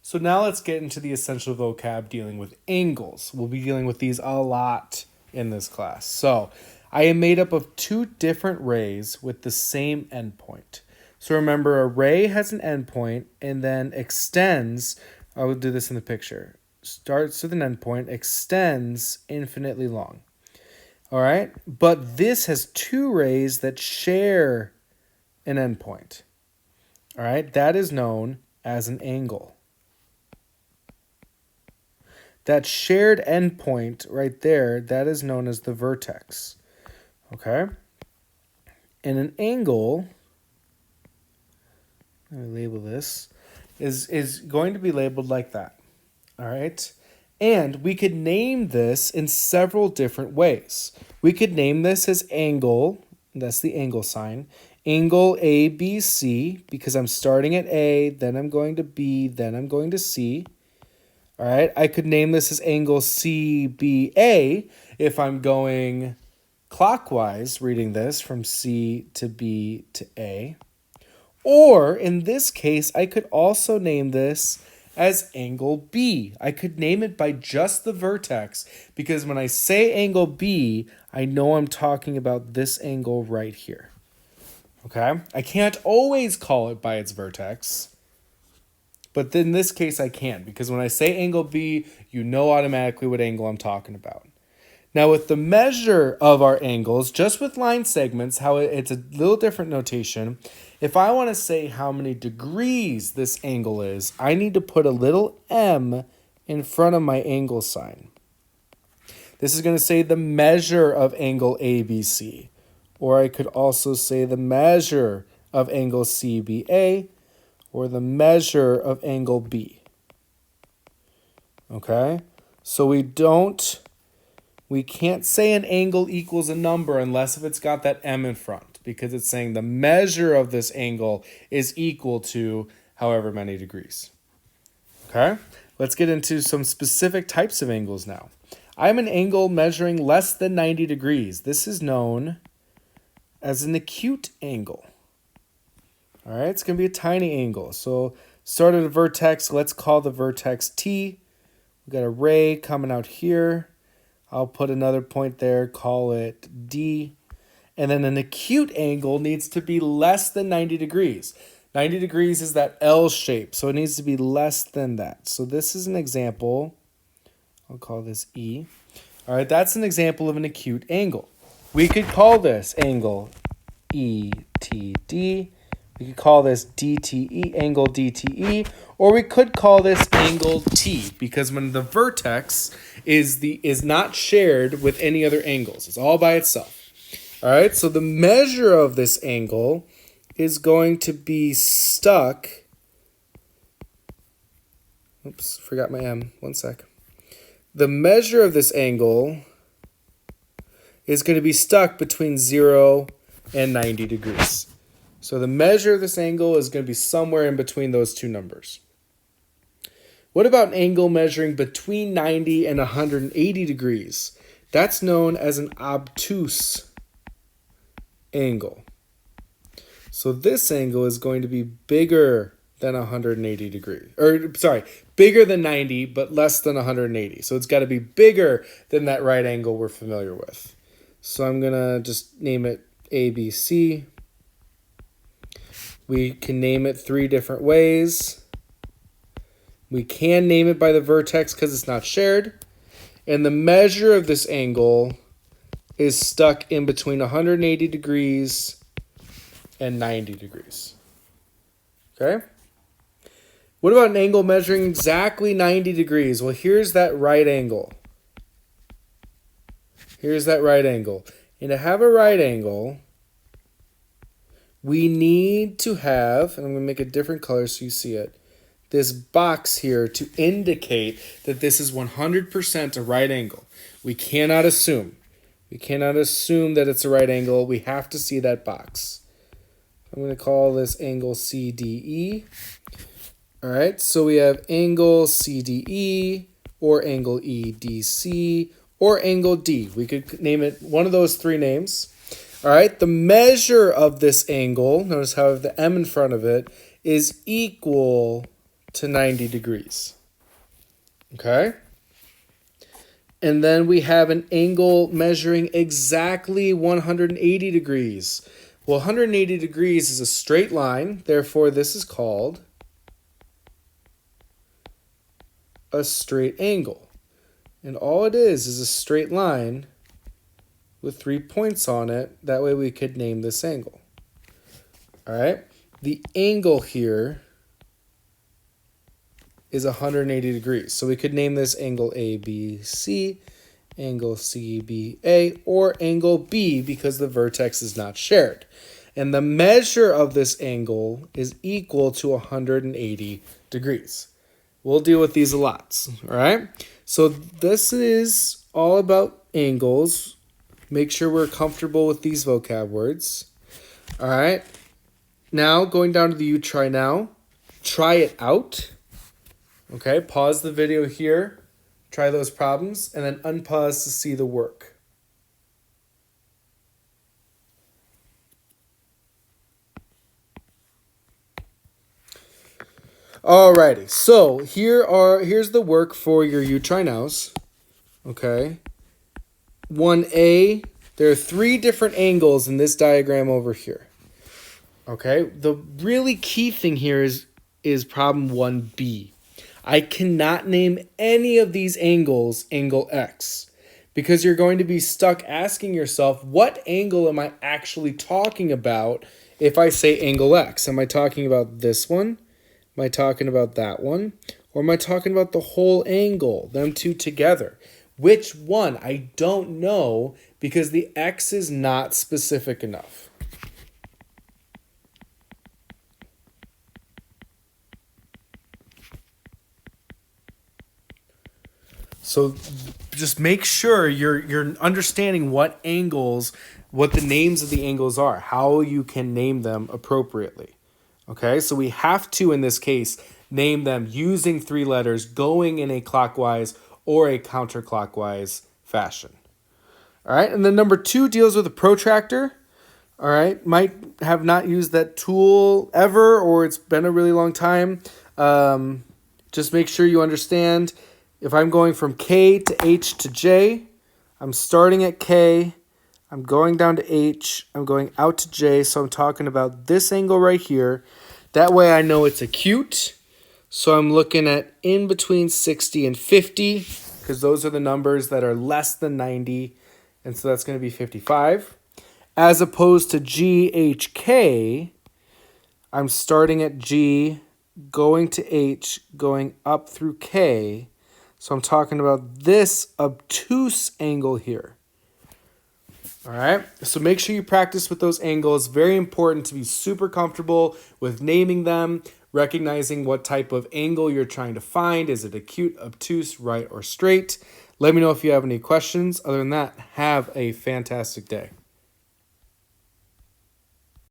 So now let's get into the essential vocab dealing with angles. We'll be dealing with these a lot in this class. So I am made up of two different rays with the same endpoint. So remember, a ray has an endpoint and then extends. I will do this in the picture. Starts with an endpoint, extends infinitely long. All right, but this has two rays that share an endpoint. All right, that is known as an angle. That shared endpoint right there, that is known as the vertex. Okay? And an angle, let me label this, is going to be labeled like that. All right? And we could name this in several different ways. We could name this as angle, that's the angle sign, angle ABC, because I'm starting at A, then I'm going to B, then I'm going to C. All right, I could name this as angle CBA if I'm going clockwise, reading this from C to B to A. Or in this case, I could also name this as angle B. I could name it by just the vertex because when I say angle B, I know I'm talking about this angle right here. Okay? I can't always call it by its vertex, but in this case I can because when I say angle B, you know automatically what angle I'm talking about. Now with the measure of our angles, just with line segments, how it's a little different notation. If I want to say how many degrees this angle is, I need to put a little m in front of my angle sign. This is going to say the measure of angle ABC. Or I could also say the measure of angle CBA or the measure of angle B. Okay? So we can't say an angle equals a number unless if it's got that m in front because it's saying the measure of this angle is equal to however many degrees. Okay? Let's get into some specific types of angles now. I'm an angle measuring less than 90 degrees. This is known as an acute angle. All right, it's going to be a tiny angle. So start at a vertex. Let's call the vertex T. We've got a ray coming out here. I'll put another point there, call it D. And then an acute angle needs to be less than 90 degrees. 90 degrees is that L shape, so it needs to be less than that. So this is an example. I'll call this E. All right, that's an example of an acute angle. We could call this angle ETD. We could call this DTE, angle DTE, or we could call this angle T because when the vertex is not shared with any other angles. It's all by itself. All right, so the measure of this angle is going to be stuck. Oops, forgot my M. One sec. The measure of this angle is going to be stuck between 0 and 90 degrees. So the measure of this angle is going to be somewhere in between those two numbers. What about an angle measuring between 90 and 180 degrees? That's known as an obtuse angle. So this angle is going to be bigger than 180 degrees. Bigger than 90, but less than 180. So it's got to be bigger than that right angle we're familiar with. So I'm going to just name it ABC. We can name it three different ways. We can name it by the vertex because it's not shared. And the measure of this angle is stuck in between 180 degrees and 90 degrees. Okay? What about an angle measuring exactly 90 degrees? Well, here's that right angle. Here's that right angle. And to have a right angle, we need to have, and I'm going to make a different color so you see it, this box here to indicate that this is 100% a right angle. We cannot assume. We cannot assume that it's a right angle. We have to see that box. I'm going to call this angle CDE. All right, so we have angle CDE or angle EDC or angle D. We could name it one of those three names. All right, the measure of this angle, notice how I have the M in front of it, is equal to 90 degrees. Okay? And then we have an angle measuring exactly 180 degrees. Well, 180 degrees is a straight line, therefore this is called a straight angle. And all it is a straight line with 3 points on it. That way we could name this angle. All right? The angle here is 180 degrees. So we could name this angle ABC, angle CBA, or angle B because the vertex is not shared. And the measure of this angle is equal to 180 degrees. We'll deal with these a lot, all right? So this is all about angles. Make sure we're comfortable with these vocab words, all right? Now, going down to the you try now, try it out. Okay, pause the video here, try those problems, and then unpause to see the work. Alrighty, so here's the work for your you try nows. Okay. 1A, there are 3 different angles in this diagram over here. Okay, the really key thing here is problem 1B. I cannot name any of these angles angle X because you're going to be stuck asking yourself, what angle am I actually talking about if I say angle X? Am I talking about this one? Am I talking about that one? Or am I talking about the whole angle, them two together? Which one? I don't know because the X is not specific enough. So just make sure you're understanding what angles, what the names of the angles are, how you can name them appropriately. Okay, so we have to, in this case, name them using 3 letters going in a clockwise or a counterclockwise fashion. All right, and then number 2 deals with a protractor. All right, might have not used that tool ever, or it's been a really long time. Just make sure you understand. If I'm going from K to H to J, I'm starting at K, I'm going down to H, I'm going out to J, so I'm talking about this angle right here. That way I know it's acute, so I'm looking at in between 60 and 50, because those are the numbers that are less than 90, and so that's going to be 55. As opposed to GHK, I'm starting at G, going to H, going up through K, so I'm talking about this obtuse angle here. All right, so make sure you practice with those angles. Very important to be super comfortable with naming them, recognizing what type of angle you're trying to find. Is it acute, obtuse, right, or straight? Let me know if you have any questions. Other than that, have a fantastic day.